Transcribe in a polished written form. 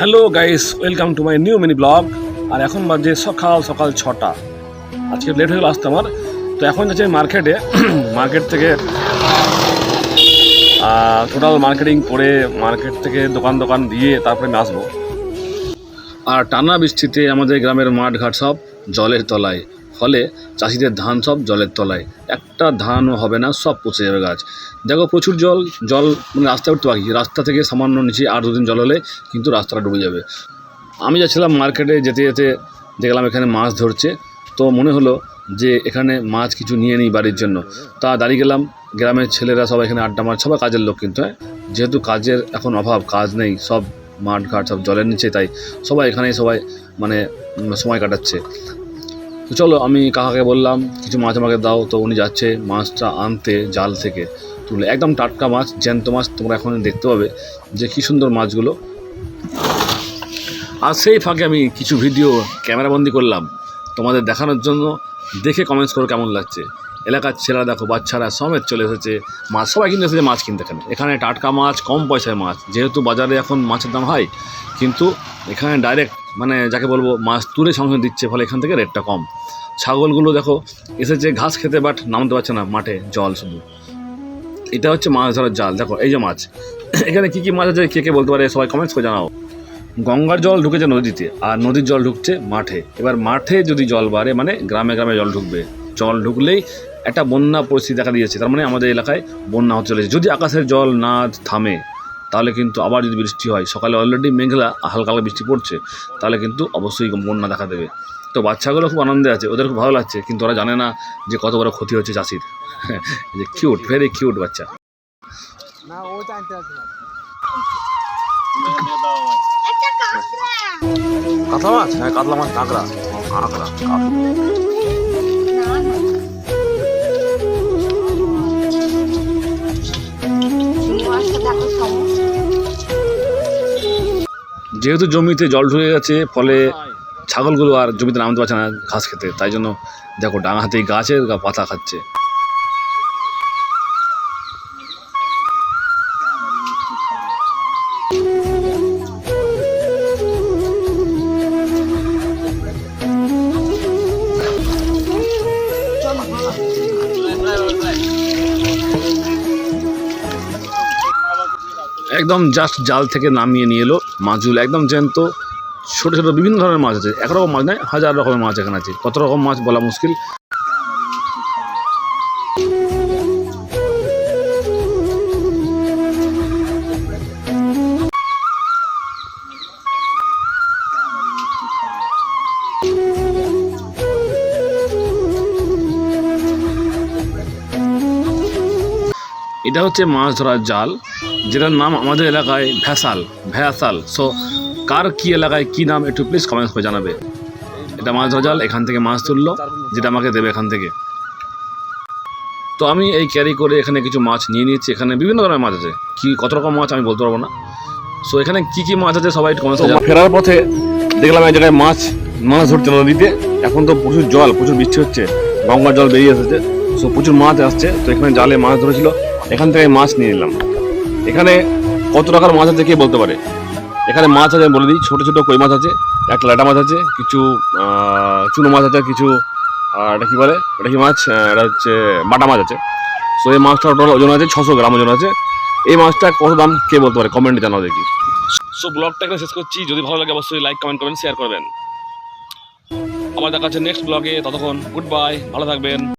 Hello guys, welcome to my new mini vlog. আর এখন বাজে সকাল 6টা। আজকে লেট হয়ে গেল আসতে আমার। তো এখন যাচ্ছি মার্কেটে। মার্কেট থেকে টোটাল মার্কেটিং করে মার্কেট থেকে দোকান দিয়ে তারপরে আমি আসবো। আর টানা বৃষ্টিতে আমাদের গ্রামের মাঠ ঘাট সব জলের তলায়, ফলে চাষিদের ধান সব জলের তলায়, একটা ধানও হবে না, সব পচে যাবে গাছ। দেখো প্রচুর জল মানে রাস্তায় উঠতে পারি, রাস্তা থেকে সামান্য নিচে আর দুদিন জল হলে কিন্তু রাস্তাটা ডুবে যাবে। আমি যাচ্ছিলাম মার্কেটে, যেতে যেতে দেখলাম এখানে মাছ ধরছে। তো মনে হলো যে এখানে মাছ কিছু নিয়ে নিই বাড়ির জন্য। তা দাঁড়িয়ে গেলাম। গ্রামের ছেলেরা সবাই এখানে আড্ডা মার, সবাই কাজের লোক, কিন্তু যেহেতু কাজের এখন অভাব, কাজ নেই, সব মাঠ ঘাট সব জলের নিচে, তাই সবাই এখানেই মানে সময় কাটাচ্ছে। তো চলো, আমি কাকাকে বললাম কিছু মাছ আমাকে দাও। তো উনি যাচ্ছে মাছটা আনতে জাল থেকে তুলে, একদম টাটকা মাছ, জ্যান্ত মাছ। তোমরা এখন দেখতে পাবে যে কী সুন্দর মাছগুলো। আর সেই ফাঁকে আমি কিছু ভিডিও ক্যামেরাবন্দি করলাম তোমাদের দেখানোর জন্য। দেখে কমেন্টস করো কেমন লাগছে। এলাকার ছেলেরা দেখো, বাচ্চারা সমেত চলে এসেছে মাছ, সবাই কিনে এসেছে মাছ কিনতে। এখানে টাটকা মাছ, কম পয়সায় মাছ। যেহেতু বাজারে এখন মাছের দাম হাই, কিন্তু এখানে ডাইরেক্ট মানে যাকে বলবো মাছ তুলে সঙ্গে দিচ্ছে, ফলে এখান থেকে রেটটা কম। ছাগলগুলো দেখো এসেছে ঘাস খেতে, বাট নামতে পারছে না, মাঠে জল শুধু। এটা হচ্ছে মাছ ধরার জাল। দেখো এই যে মাছ, এখানে কী কী মাছ আছে কে বলতে পারে, সবাই কমেন্টস করে জানাও। গঙ্গার জল ঢুকেছে নদীতে, আর নদীর জল ঢুকছে মাঠে। এবার মাঠে যদি জল বাড়ে মানে গ্রামে গ্রামে জল ঢুকবে। জল ঢুকলেই একটা বন্যা পরিস্থিতি দেখা দিয়েছে। তার মানে আমাদের এলাকায় বন্যা হতে চলেছে। যদি আকাশের জল না থামে, তাহলে কিন্তু আবার যদি বৃষ্টি হয়, সকালে অলরেডি মেঘলা হালকা হালকা বৃষ্টি পড়ছে, তাহলে কিন্তু অবশ্যই বন্যা দেখা দেবে। তো বাচ্চাগুলো খুব আনন্দে আছে, ওদের খুব ভালো লাগছে, কিন্তু ওরা জানে না যে কত বড় ক্ষতি হচ্ছে চাষির। যে কিউট, ভেরি কিউট বাচ্চা। কাতলা মাছ, হ্যাঁ কাতলা মাছ, কাঁকড়া। যেহেতু জমিতে জল ঢুকে গেছে, ফলে ছাগলগুলো আর জমিতে নামতে পারছে না ঘাস খেতে, তাই জন্য দেখো ডাঙাতেই গাছের পাতা খাচ্ছে। একদম জাস্ট জাল থেকে নামিয়ে নিয়ে এলো মাছগুলো, একদম জ্যান্ত। ছোটো ছোটো বিভিন্ন ধরনের মাছ আছে, একরকম মাছ নয়, হাজার রকমের মাছ এখানে আছে। কত রকম মাছ বলা মুশকিল। এটা হচ্ছে মাছ ধরার জাল, যেটার নাম আমাদের এলাকায় ভ্যাসাল। সো কার কি এলাকায় কি নাম একটু প্লিজ কমেন্টস করে জানাবে। এটা মাছ ধরা জাল, এখান থেকে মাছ তুললো, যেটা আমাকে দেবে এখান থেকে। তো আমি এই ক্যারি করে এখানে কিছু মাছ নিয়ে নিয়েছি। এখানে বিভিন্ন ধরনের মাছ আছে, কি কত রকম মাছ আমি বলতে পারবো না। সো এখানে কি মাছ আছে সবাই একটু কমেন্টস করে জানাবে। ফেরার পথে দেখলাম এক জায়গায় মাছ ধরছে নদীতে। এখন তো প্রচুর জল, প্রচুর বৃষ্টি হচ্ছে, গঙ্গার জল বেরিয়ে এসেছে। সো প্রচুর মাছ আসছে। তো এখানে জালে মাছ ধরেছিল, এখান থেকে মাছ নিয়ে নিলাম। এখানে কত টাকার মাছ আছে কে বলতে পারে? এখানে মাছ আছে আমি বলে দিই, ছোটো ছোটো কই মাছ আছে, একটা ল্যাটা মাছ আছে, কিছু চুনো মাছ আছে, কিছু এটা কী বলে, এটা কি মাছ, এটা হচ্ছে বাটা মাছ আছে। সো এই মাছটা টোটাল ওজন আছে 600 গ্রাম ওজন আছে। এই মাছটা কত দাম কে বলতে পারে, কমেন্টে জানাও দেখি। সো ব্লগটা এখানে শেষ করছি। যদি ভালো লাগে অবশ্যই লাইক, কমেন্ট করবেন, শেয়ার করবেন। আবার দেখা হচ্ছে নেক্সট ব্লগে। ততক্ষণ গুড বাই, ভালো থাকবেন।